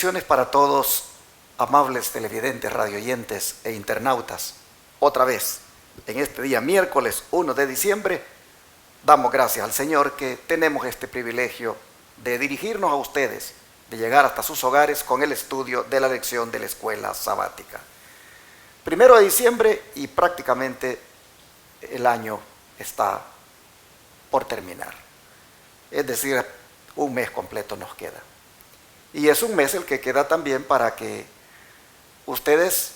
Bendiciones para todos, amables televidentes, radioyentes e internautas. Otra vez, en este día miércoles 1 de diciembre, damos gracias al Señor que tenemos este privilegio de dirigirnos a ustedes, de llegar hasta sus hogares con el estudio de la lección de la escuela sabática. 1 de diciembre y prácticamente el año está por terminar. Es decir, un mes completo nos queda. Y es un mes el que queda también para que ustedes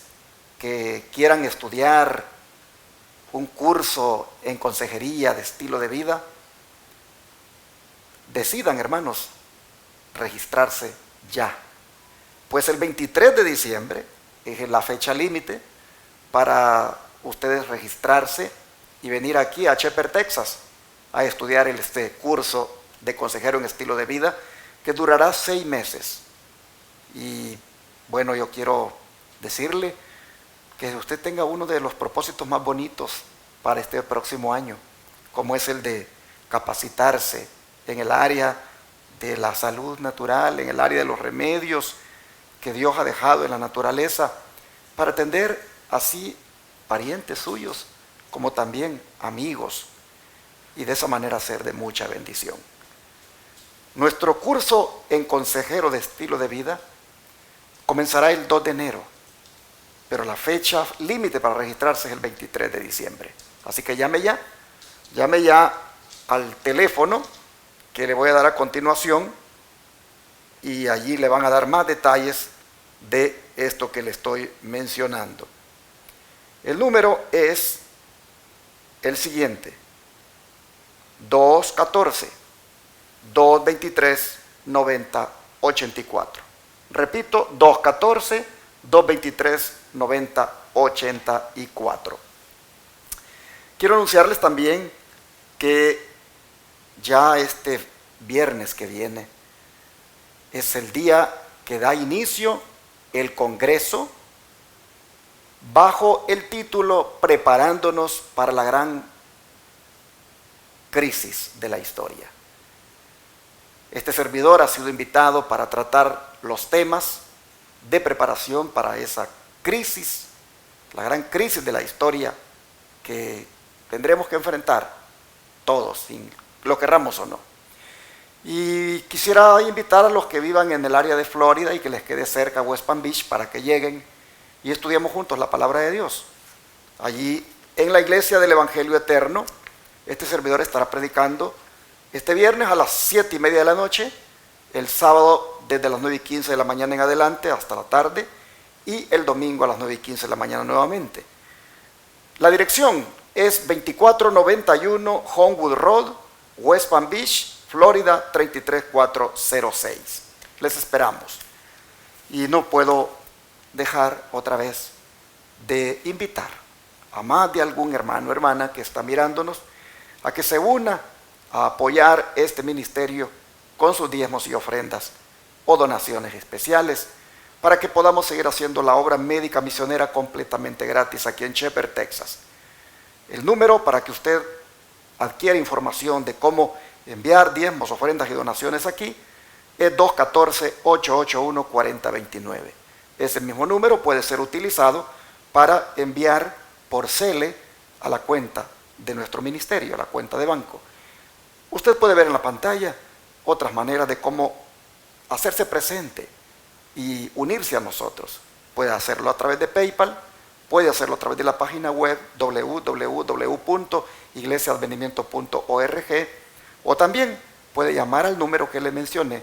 que quieran estudiar un curso en consejería de estilo de vida, decidan, hermanos, registrarse ya. Pues el 23 de diciembre es la fecha límite para ustedes registrarse y venir aquí a Shepherd, Texas, a estudiar este curso de consejero en estilo de vida, que durará 6 meses. Y bueno, yo quiero decirle que usted tenga uno de los propósitos más bonitos para este próximo año, como es el de capacitarse en el área de la salud natural, en el área de los remedios que Dios ha dejado en la naturaleza, para atender así parientes suyos como también amigos, y de esa manera ser de mucha bendición. Nuestro curso en consejero de estilo de vida comenzará el 2 de enero, pero la fecha límite para registrarse es el 23 de diciembre. Así que llame ya al teléfono que le voy a dar a continuación y allí le van a dar más detalles de esto que le estoy mencionando. El número es el siguiente: 214-223-9084. Repito, 214-223-9084. Quiero anunciarles también que ya este viernes que viene es el día que da inicio el Congreso bajo el título Preparándonos para la gran crisis de la historia. Este servidor ha sido invitado para tratar los temas de preparación para esa crisis, la gran crisis de la historia que tendremos que enfrentar todos, sin lo querramos o no. Y quisiera invitar a los que vivan en el área de Florida y que les quede cerca West Palm Beach para que lleguen y estudiemos juntos la palabra de Dios. Allí en la iglesia del Evangelio Eterno, este servidor estará predicando este viernes a las 7:30 de la noche, el sábado desde las 9:15 de la mañana en adelante hasta la tarde, y el domingo a las 9:15 de la mañana nuevamente. La dirección es 2491 Homewood Road, West Palm Beach, Florida 33406. Les esperamos. Y no puedo dejar otra vez de invitar a más de algún hermano o hermana que está mirándonos a que se una a apoyar este ministerio con sus diezmos y ofrendas o donaciones especiales para que podamos seguir haciendo la obra médica misionera completamente gratis aquí en Shepherd, Texas. El número para que usted adquiera información de cómo enviar diezmos, ofrendas y donaciones aquí es 214-881-4029. Ese mismo número puede ser utilizado para enviar por Cele a la cuenta de nuestro ministerio, a la cuenta de banco. Usted puede ver en la pantalla otras maneras de cómo hacerse presente y unirse a nosotros. Puede hacerlo a través de PayPal, puede hacerlo a través de la página web www.iglesiaadvenimiento.org, o también puede llamar al número que le mencioné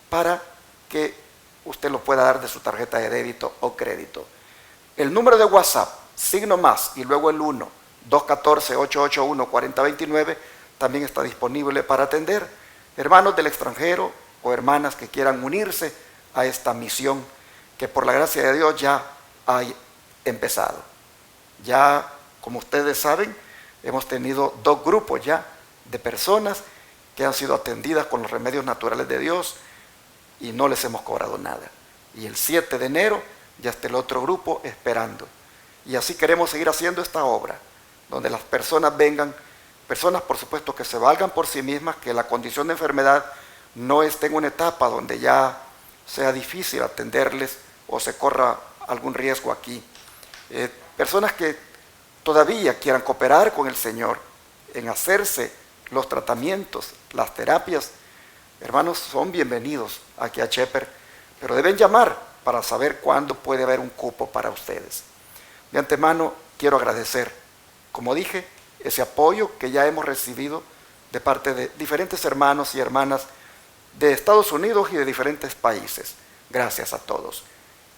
para que usted lo pueda dar de su tarjeta de débito o crédito. El número de WhatsApp, signo más y luego el 1, 214-881-4029, también está disponible para atender hermanos del extranjero o hermanas que quieran unirse a esta misión que por la gracia de Dios ya ha empezado. Ya, como ustedes saben, hemos tenido 2 grupos ya de personas que han sido atendidas con los remedios naturales de Dios y no les hemos cobrado nada. Y el 7 de enero ya está el otro grupo esperando. Y así queremos seguir haciendo esta obra, donde las personas vengan, personas por supuesto que se valgan por sí mismas, que la condición de enfermedad no esté en una etapa donde ya sea difícil atenderles o se corra algún riesgo aquí. Personas que todavía quieran cooperar con el Señor en hacerse los tratamientos, las terapias, hermanos, son bienvenidos aquí a Shepherd, pero deben llamar para saber cuándo puede haber un cupo para ustedes. De antemano quiero agradecer, como dije, ese apoyo que ya hemos recibido de parte de diferentes hermanos y hermanas de Estados Unidos y de diferentes países. Gracias a todos.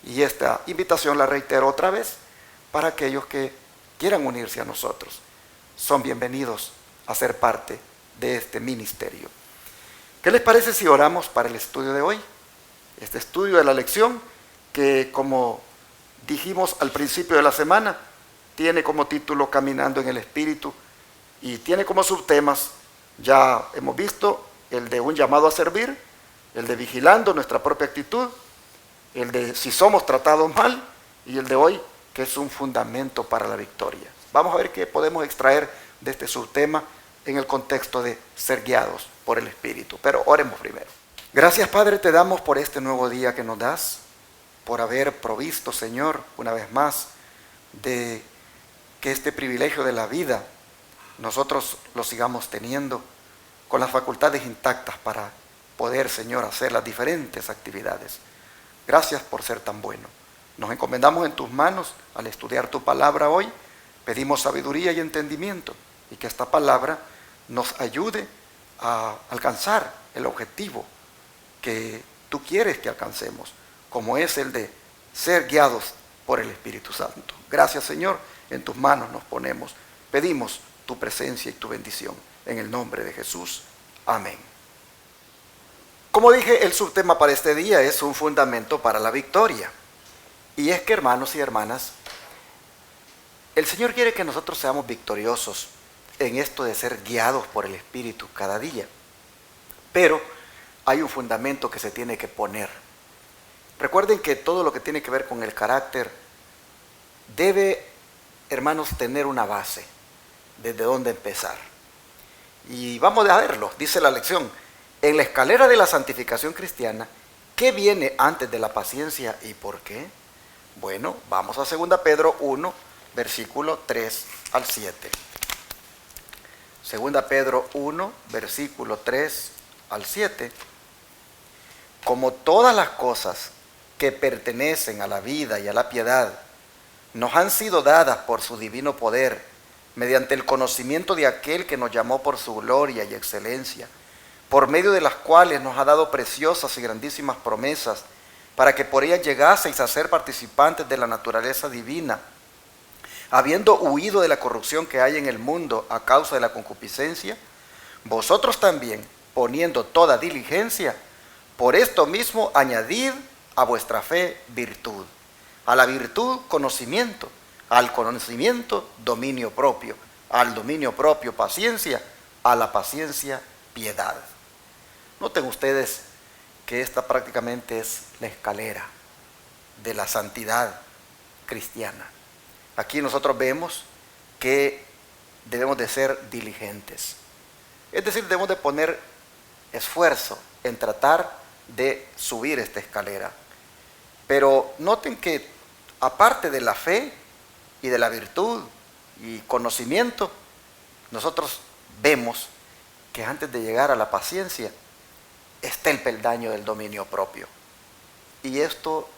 Y esta invitación la reitero otra vez para aquellos que quieran unirse a nosotros. Son bienvenidos a ser parte de este ministerio. ¿Qué les parece si oramos para el estudio de hoy? Este estudio de la lección que, como dijimos al principio de la semana, tiene como título Caminando en el Espíritu y tiene como subtemas, ya hemos visto, el de un llamado a servir, el de vigilando nuestra propia actitud, el de si somos tratados mal y el de hoy, que es un fundamento para la victoria. Vamos a ver qué podemos extraer de este subtema en el contexto de ser guiados por el Espíritu. Pero oremos primero. Gracias, Padre, te damos por este nuevo día que nos das, por haber provisto, Señor, una vez más, de que este privilegio de la vida nosotros lo sigamos teniendo con las facultades intactas para poder, Señor, hacer las diferentes actividades. Gracias por ser tan bueno. Nos encomendamos en tus manos al estudiar tu palabra hoy. Pedimos sabiduría y entendimiento y que esta palabra nos ayude a alcanzar el objetivo que tú quieres que alcancemos, como es el de ser guiados por el Espíritu Santo. Gracias, Señor, en tus manos nos ponemos. Pedimos tu presencia y tu bendición en el nombre de Jesús. Amén. Como dije, el subtema para este día es un fundamento para la victoria. Y es que, hermanos y hermanas, el Señor quiere que nosotros seamos victoriosos en esto de ser guiados por el Espíritu cada día. Pero hay un fundamento que se tiene que poner. Recuerden que todo lo que tiene que ver con el carácter debe, hermanos, tener una base, desde dónde empezar. Y vamos a verlo, dice la lección. En la escalera de la santificación cristiana, ¿qué viene antes de la paciencia y por qué? Bueno, vamos a 2 Pedro 1, versículo 3 al 7. 2 Pedro 1, versículo 3 al 7. Como todas las cosas que pertenecen a la vida y a la piedad nos han sido dadas por su divino poder, mediante el conocimiento de aquel que nos llamó por su gloria y excelencia, por medio de las cuales nos ha dado preciosas y grandísimas promesas, para que por ellas llegaseis a ser participantes de la naturaleza divina, habiendo huido de la corrupción que hay en el mundo a causa de la concupiscencia, vosotros también, poniendo toda diligencia, por esto mismo añadid a vuestra fe virtud, a la virtud conocimiento, al conocimiento dominio propio, al dominio propio paciencia, a la paciencia piedad. Noten ustedes que esta prácticamente es la escalera de la santidad cristiana. Aquí nosotros vemos que debemos de ser diligentes. Es decir, debemos de poner esfuerzo en tratar de subir esta escalera. Pero noten que aparte de la fe y de la virtud y conocimiento, nosotros vemos que antes de llegar a la paciencia está el peldaño del dominio propio. Y esto,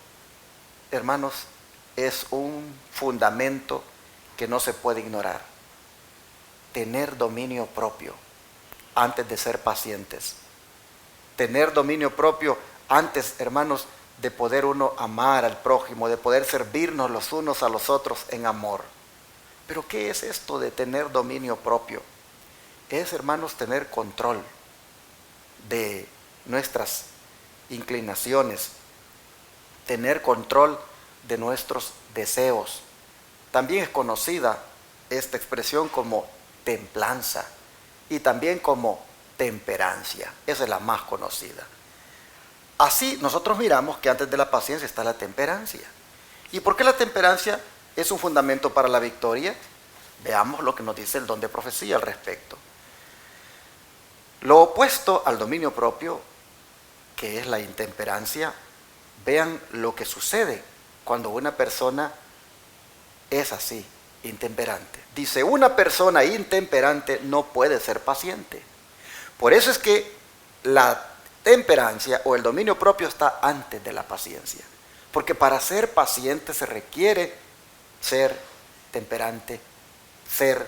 hermanos, es un fundamento que no se puede ignorar. Tener dominio propio antes de ser pacientes. Tener dominio propio antes, hermanos, de poder uno amar al prójimo, de poder servirnos los unos a los otros en amor. Pero ¿qué es esto de tener dominio propio? Es, hermanos, tener control de nuestras inclinaciones, tener control de nuestros deseos. También es conocida esta expresión como templanza y también como temperancia. Esa es la más conocida. Así nosotros miramos que antes de la paciencia está la temperancia. ¿Y por qué la temperancia es un fundamento para la victoria? Veamos lo que nos dice el don de profecía al respecto. Lo opuesto al dominio propio, que es la intemperancia, vean lo que sucede cuando una persona es así, intemperante. Dice, una persona intemperante no puede ser paciente. Por eso es que la temperancia o el dominio propio está antes de la paciencia. Porque para ser paciente se requiere ser temperante, ser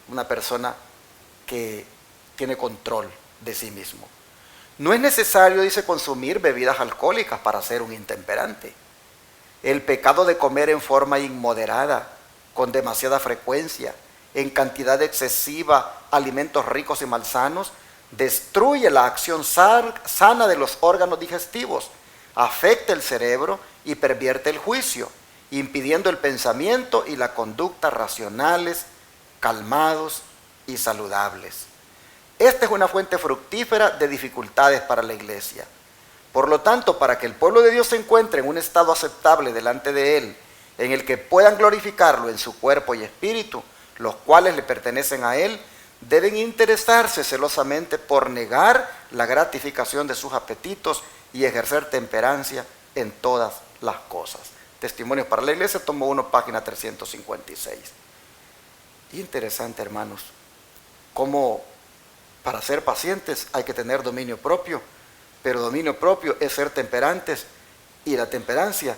una persona que tiene control de sí mismo. No es necesario, dice, consumir bebidas alcohólicas para ser un intemperante. El pecado de comer en forma inmoderada, con demasiada frecuencia, en cantidad excesiva, alimentos ricos y malsanos, destruye la acción sana de los órganos digestivos, afecta el cerebro y pervierte el juicio, impidiendo el pensamiento y la conducta racionales, calmados y saludables. Esta es una fuente fructífera de dificultades para la iglesia. Por lo tanto, para que el pueblo de Dios se encuentre en un estado aceptable delante de Él, en el que puedan glorificarlo en su cuerpo y espíritu, los cuales le pertenecen a Él, deben interesarse celosamente por negar la gratificación de sus apetitos y ejercer temperancia en todas las cosas. Testimonios para la Iglesia, tomo 1, página 356. Interesante, hermanos, cómo para ser pacientes hay que tener dominio propio, pero dominio propio es ser temperantes, y la temperancia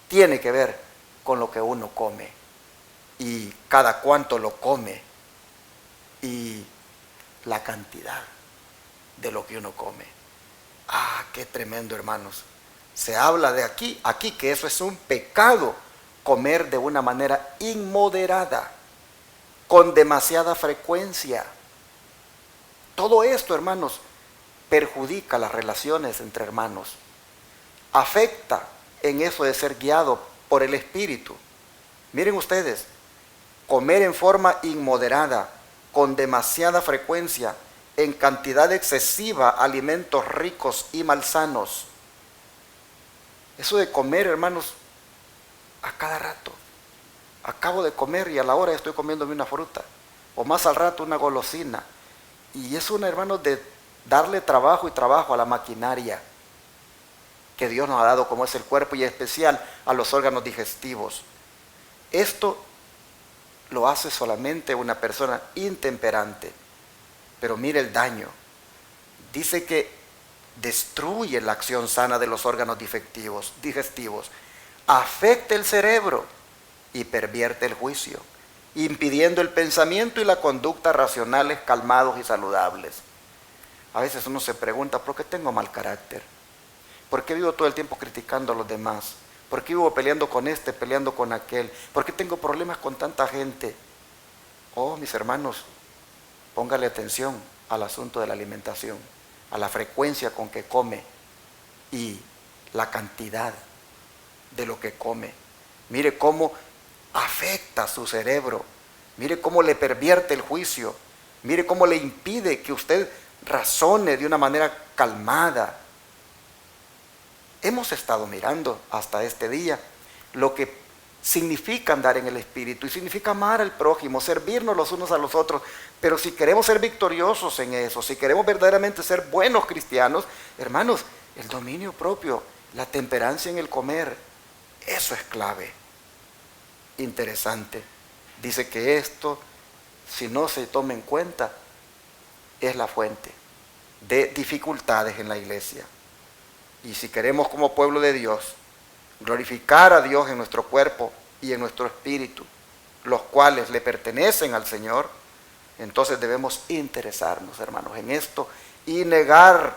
tiene que ver con lo que uno come y cada cuánto lo come y la cantidad de lo que uno come. Ah, qué tremendo, hermanos. Se habla de aquí que eso es un pecado, comer de una manera inmoderada, con demasiada frecuencia. Todo esto, hermanos, perjudica las relaciones entre hermanos, afecta en eso de ser guiado por el Espíritu. Miren ustedes, comer en forma inmoderada, con demasiada frecuencia, en cantidad excesiva, alimentos ricos y malsanos. Eso de comer, hermanos, a cada rato. Acabo de comer y a la hora estoy comiéndome una fruta, o más al rato una golosina. Y es una, hermanos, de darle trabajo y trabajo a la maquinaria que Dios nos ha dado, como es el cuerpo, y en especial a los órganos digestivos. Esto lo hace solamente una persona intemperante. Pero mire el daño. Dice que destruye la acción sana de los órganos digestivos, afecta el cerebro y pervierte el juicio, impidiendo el pensamiento y la conducta racionales, calmados y saludables. A veces uno se pregunta, ¿por qué tengo mal carácter? ¿Por qué vivo todo el tiempo criticando a los demás? ¿Por qué vivo peleando con este, peleando con aquel? ¿Por qué tengo problemas con tanta gente? Oh, mis hermanos, póngale atención al asunto de la alimentación, a la frecuencia con que come y la cantidad de lo que come. Mire cómo afecta su cerebro, mire cómo le pervierte el juicio, mire cómo le impide que usted razone de una manera calmada. Hemos estado mirando hasta este día lo que significa andar en el Espíritu y significa amar al prójimo, servirnos los unos a los otros. Pero si queremos ser victoriosos en eso, si queremos verdaderamente ser buenos cristianos, hermanos, el dominio propio, la temperancia en el comer, eso es clave. Interesante. Dice que esto, si no se toma en cuenta, es la fuente de dificultades en la iglesia. Y si queremos, como pueblo de Dios, glorificar a Dios en nuestro cuerpo y en nuestro espíritu, los cuales le pertenecen al Señor, entonces debemos interesarnos, hermanos, en esto y negar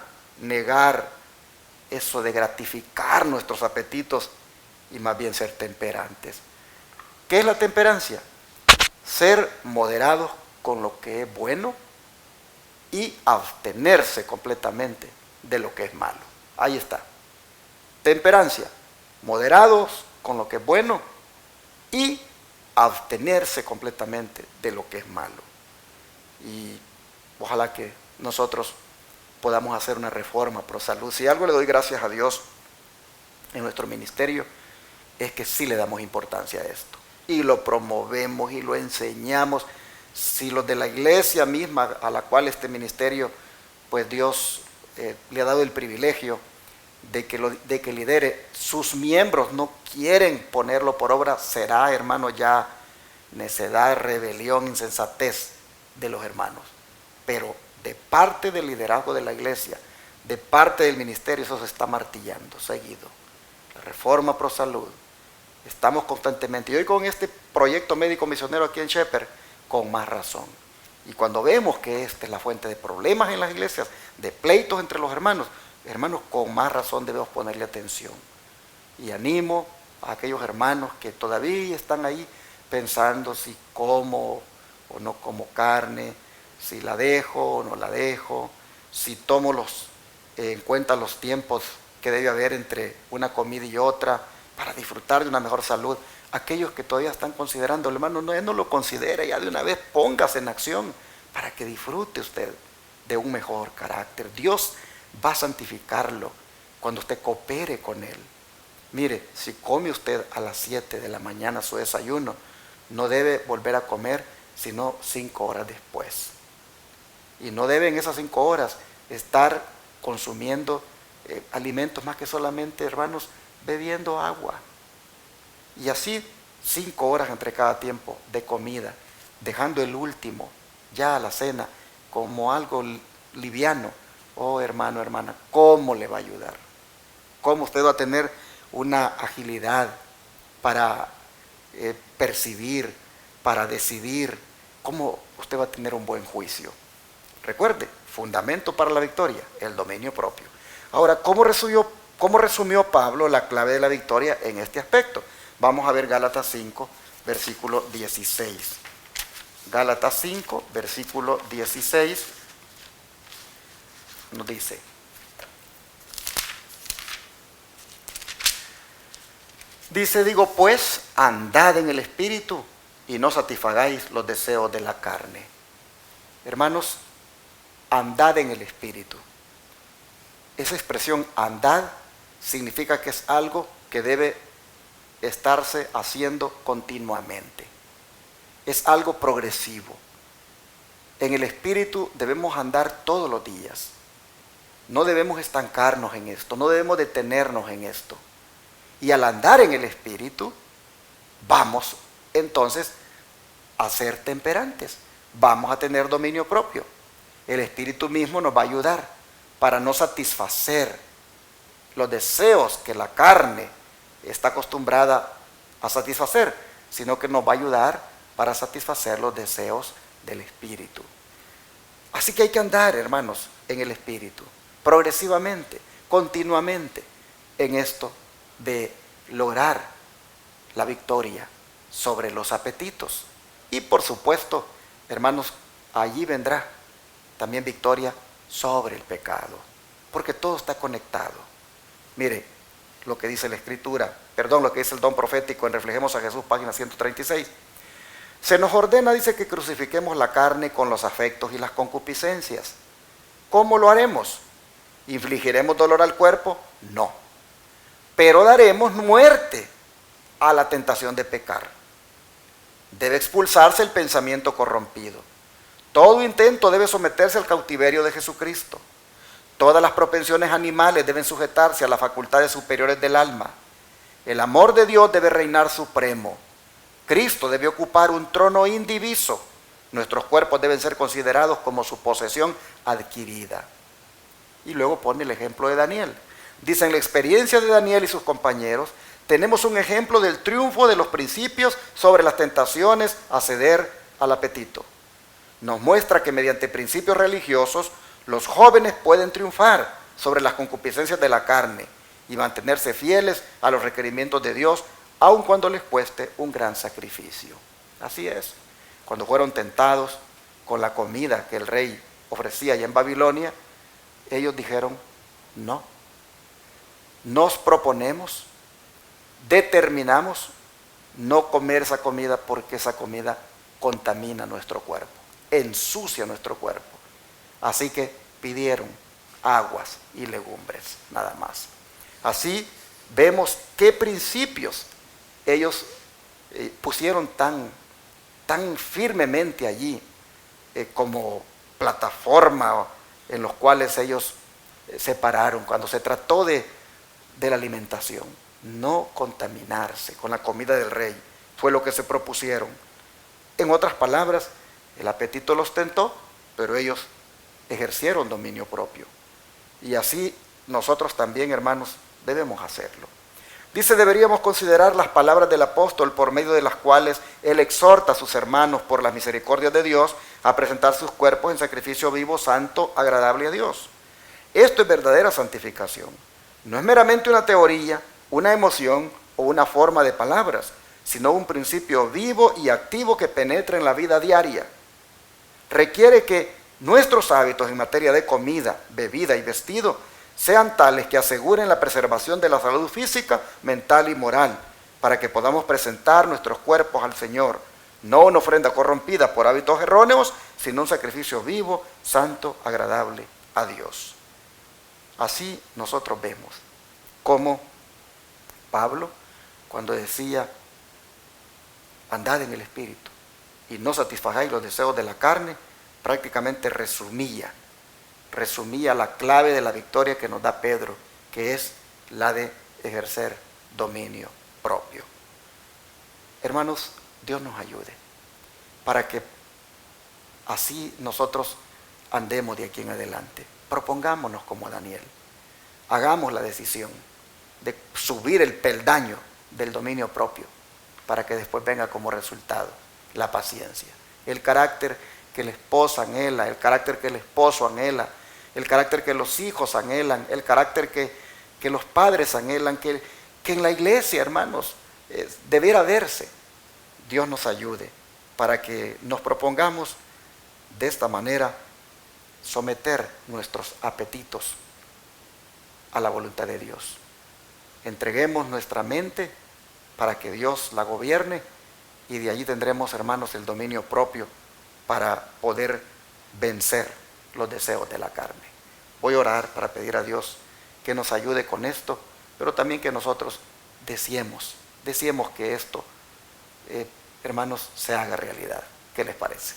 eso de gratificar nuestros apetitos y más bien ser temperantes. ¿Qué es la temperancia? Ser moderados con lo que es bueno y abstenerse completamente de lo que es malo. Ahí está. Temperancia, moderados con lo que es bueno y abstenerse completamente de lo que es malo. Y ojalá que nosotros podamos hacer una reforma pro salud. Si algo le doy gracias a Dios en nuestro ministerio, es que sí le damos importancia a esto. Y lo promovemos y lo enseñamos. Si los de la iglesia misma a la cual este ministerio, pues Dios le ha dado el privilegio de que lidere, sus miembros no quieren ponerlo por obra, será, hermano, ya necedad, rebelión, insensatez de los hermanos. Pero de parte del liderazgo de la iglesia, de parte del ministerio, eso se está martillando seguido. La reforma pro salud, estamos constantemente, y hoy con este proyecto médico misionero aquí en Shepherd, con más razón. Y cuando vemos que esta es la fuente de problemas en las iglesias, de pleitos entre los hermanos, con más razón debemos ponerle atención. Y animo a aquellos hermanos que todavía están ahí pensando si como o no como carne, si la dejo o no la dejo, si tomo en cuenta los tiempos que debe haber entre una comida y otra para disfrutar de una mejor salud. Aquellos que todavía están considerando, hermano, no lo considere, ya de una vez póngase en acción para que disfrute usted de un mejor carácter. Dios va a santificarlo cuando usted coopere con Él. Mire, si come usted a las 7 de la mañana su desayuno, no debe volver a comer sino 5 horas después. Y no debe en esas 5 horas estar consumiendo alimentos más que solamente, hermanos, bebiendo agua. Y así 5 horas entre cada tiempo de comida, dejando el último, ya a la cena, como algo liviano. Oh, hermano, hermana, ¿cómo le va a ayudar? ¿Cómo usted va a tener una agilidad para percibir, para decidir? ¿Cómo usted va a tener un buen juicio? Recuerde, fundamento para la victoria, el dominio propio. Ahora, ¿cómo resumió Pablo la clave de la victoria en este aspecto? Vamos a ver Gálatas 5, versículo 16. Gálatas 5, versículo 16, nos dice: digo pues, andad en el Espíritu y no satisfagáis los deseos de la carne. Hermanos, andad en el Espíritu. Esa expresión andad significa que es algo que debe estarse haciendo continuamente. Es algo progresivo. En el Espíritu debemos andar todos los días. No debemos estancarnos en esto, no debemos detenernos en esto. Y al andar en el Espíritu, vamos entonces a ser temperantes, vamos a tener dominio propio. El Espíritu mismo nos va a ayudar para no satisfacer los deseos que la carne está acostumbrada a satisfacer, sino que nos va a ayudar para satisfacer los deseos del Espíritu. Así que hay que andar, hermanos, en el Espíritu, progresivamente, continuamente, en esto de lograr la victoria sobre los apetitos. Y por supuesto, hermanos, allí vendrá también victoria sobre el pecado, porque todo está conectado. Mire lo que dice la Escritura, lo que dice el don profético en Reflejemos a Jesús, página 136. Se nos ordena, dice, que crucifiquemos la carne con los afectos y las concupiscencias. ¿Cómo lo haremos? ¿Infligiremos dolor al cuerpo? No. Pero daremos muerte a la tentación de pecar. Debe expulsarse el pensamiento corrompido. Todo intento debe someterse al cautiverio de Jesucristo. Todas las propensiones animales deben sujetarse a las facultades superiores del alma. El amor de Dios debe reinar supremo. Cristo debe ocupar un trono indiviso. Nuestros cuerpos deben ser considerados como su posesión adquirida. Y luego pone el ejemplo de Daniel. Dice: en la experiencia de Daniel y sus compañeros, tenemos un ejemplo del triunfo de los principios sobre las tentaciones a ceder al apetito. Nos muestra que mediante principios religiosos, los jóvenes pueden triunfar sobre las concupiscencias de la carne y mantenerse fieles a los requerimientos de Dios, aun cuando les cueste un gran sacrificio. Así es, cuando fueron tentados con la comida que el rey ofrecía allá en Babilonia, ellos dijeron: no, nos proponemos, determinamos no comer esa comida porque esa comida contamina nuestro cuerpo, ensucia nuestro cuerpo. Así que pidieron aguas y legumbres, nada más. Así vemos qué principios ellos pusieron tan firmemente allí como plataforma en los cuales ellos se pararon. Cuando se trató de de la alimentación, no contaminarse con la comida del rey, fue lo que se propusieron. En otras palabras, el apetito los tentó, pero ellos ejercieron dominio propio. Y así nosotros también, hermanos, debemos hacerlo. Dice, deberíamos considerar las palabras del apóstol por medio de las cuales él exhorta a sus hermanos por las misericordias de Dios a presentar sus cuerpos en sacrificio vivo, santo, agradable a Dios. Esto es verdadera santificación. No es meramente una teoría, una emoción o una forma de palabras, sino un principio vivo y activo que penetra en la vida diaria. Requiere que nuestros hábitos en materia de comida, bebida y vestido sean tales que aseguren la preservación de la salud física, mental y moral, para que podamos presentar nuestros cuerpos al Señor, no una ofrenda corrompida por hábitos erróneos, sino un sacrificio vivo, santo, agradable a Dios. Así nosotros vemos cómo Pablo, cuando decía, andad en el Espíritu y no satisfagáis los deseos de la carne, prácticamente resumía la clave de la victoria que nos da Pedro, que es la de ejercer dominio propio. Hermanos, Dios nos ayude para que así nosotros andemos de aquí en adelante. Propongámonos como Daniel, hagamos la decisión de subir el peldaño del dominio propio para que después venga como resultado la paciencia, el carácter que la esposa anhela, el carácter que el esposo anhela, el carácter que los hijos anhelan, el carácter que los padres anhelan, que en la iglesia, hermanos, debiera verse. Dios nos ayude para que nos propongamos de esta manera someter nuestros apetitos a la voluntad de Dios. Entreguemos nuestra mente para que Dios la gobierne y de allí tendremos, hermanos, el dominio propio para poder vencer los deseos de la carne. Voy a orar para pedir a Dios que nos ayude con esto, pero también que nosotros deseemos que esto, hermanos, se haga realidad. ¿Qué les parece?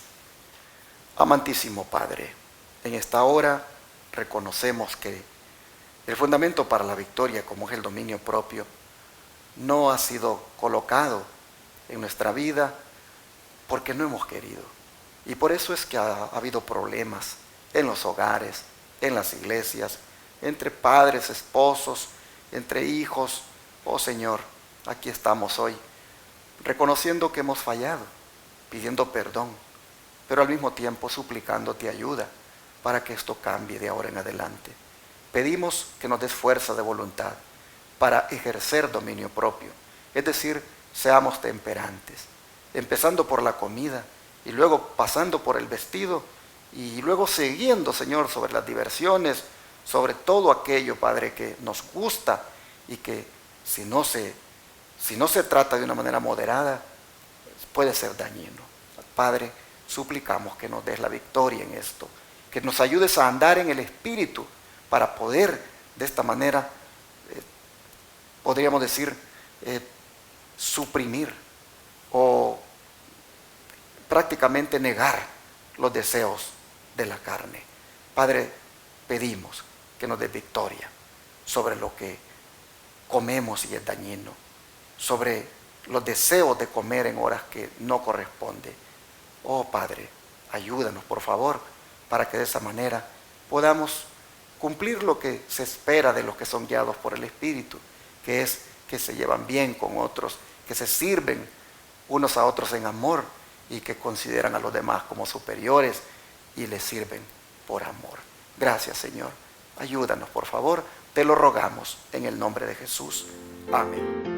Amantísimo Padre, en esta hora reconocemos que el fundamento para la victoria, como es el dominio propio, no ha sido colocado en nuestra vida porque no hemos querido. Y por eso es que ha habido problemas en los hogares, en las iglesias, entre padres, esposos, entre hijos. Oh Señor, aquí estamos hoy, reconociendo que hemos fallado, pidiendo perdón, pero al mismo tiempo suplicándote ayuda para que esto cambie de ahora en adelante. Pedimos que nos des fuerza de voluntad para ejercer dominio propio, es decir, seamos temperantes, empezando por la comida y luego pasando por el vestido y luego siguiendo, Señor, sobre las diversiones, sobre todo aquello, Padre, que nos gusta y que si no se trata de una manera moderada, puede ser dañino. Padre, suplicamos que nos des la victoria en esto, que nos ayudes a andar en el Espíritu para poder de esta manera, podríamos decir, suprimir o prácticamente negar los deseos de la carne. Padre, pedimos que nos des victoria sobre lo que comemos y es dañino, sobre los deseos de comer en horas que no corresponde. Oh Padre, ayúdanos por favor, para que de esa manera podamos cumplir lo que se espera de los que son guiados por el Espíritu, que es que se llevan bien con otros, que se sirven unos a otros en amor y que consideran a los demás como superiores y les sirven por amor. Gracias, Señor. Ayúdanos, por favor. Te lo rogamos en el nombre de Jesús. Amén.